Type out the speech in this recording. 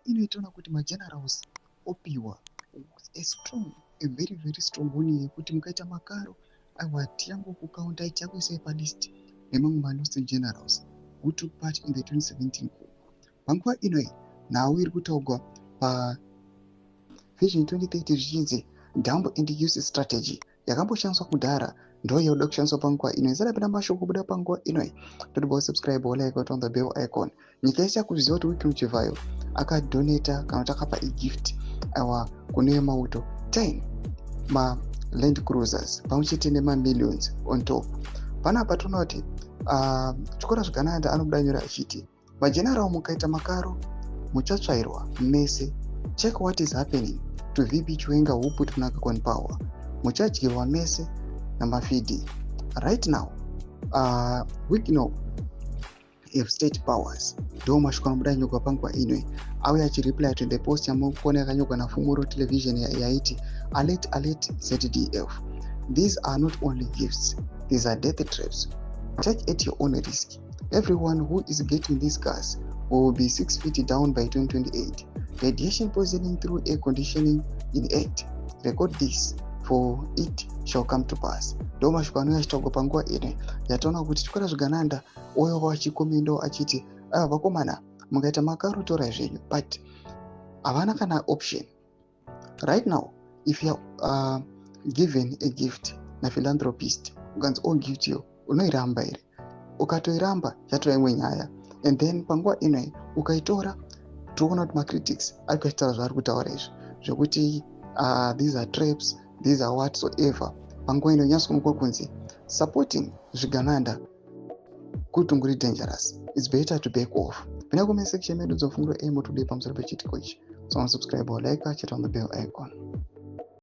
inoitaona kuti magenerals opiwa a very very strong warning yekuti mukaita makaro aiwa tiyango kukaunta tichakuisai palist nemamwe manostin generals who took part in the 2017 coup. Panguva inoi nhau iri kutaurwa Vision 2030 zvichinzi dump and use strategy yakamboshandiswa kudhara ndo yauda kushandiswa panguva ino. Isati mashoko kubuda panguva inoi, totibawo subscribe or like on the bell icon. Nyika yese yakuziva kuti Wiki Muchivhayo akadonata kana kuti akapa gift awa kune mauto 10 ma land cruisers pamwechete nema millions on top. Panapa toona kuti chikora zvakanaka anobuda nyora achiti mageneral mukaita makaro muchatsvairwa mese. Check what is happening to VP Chiwenga who put mnangagwa in power. Muchadyirwa mese namafidi. Right now we know if state powers ndo mashoko anobuda nyogwa panguva inoi auya achireply to the post yamukuona yakanyogwa naFumuro television yaiti alert ZDF. These are not only gifts, these are death traps. Take at your own risk. Everyone who is getting these cars will be 6 feet down by 2028. Radiation poisoning through air conditioning in 8. Record this, for it shall come to pass. Ndo mashoko anouya achitaurwa panguva ino yataona kuti chikora zvakananda oyo wachikomendo achiti vakomana mukaita makaro torai zvenyu, but havana kana option. Right now if you are given a gift naphilanthropist ukanzi gift yo unoiramba here, ukatoiramba yatova imwe nyaya, and then panguva inoi ukaitora toona kuti macritics ari kuitaura zvaari kutaura izvi zvokuti these are traps, these are whatsoever. Panguva ino nyasonokwa kunzi supporting zvigananda kutunguri dangerous. It's better to back off. Pina comment section medu dzofungura emo today pamusoro pechitiko ichi. So subscribe or like, chat on the bell icon.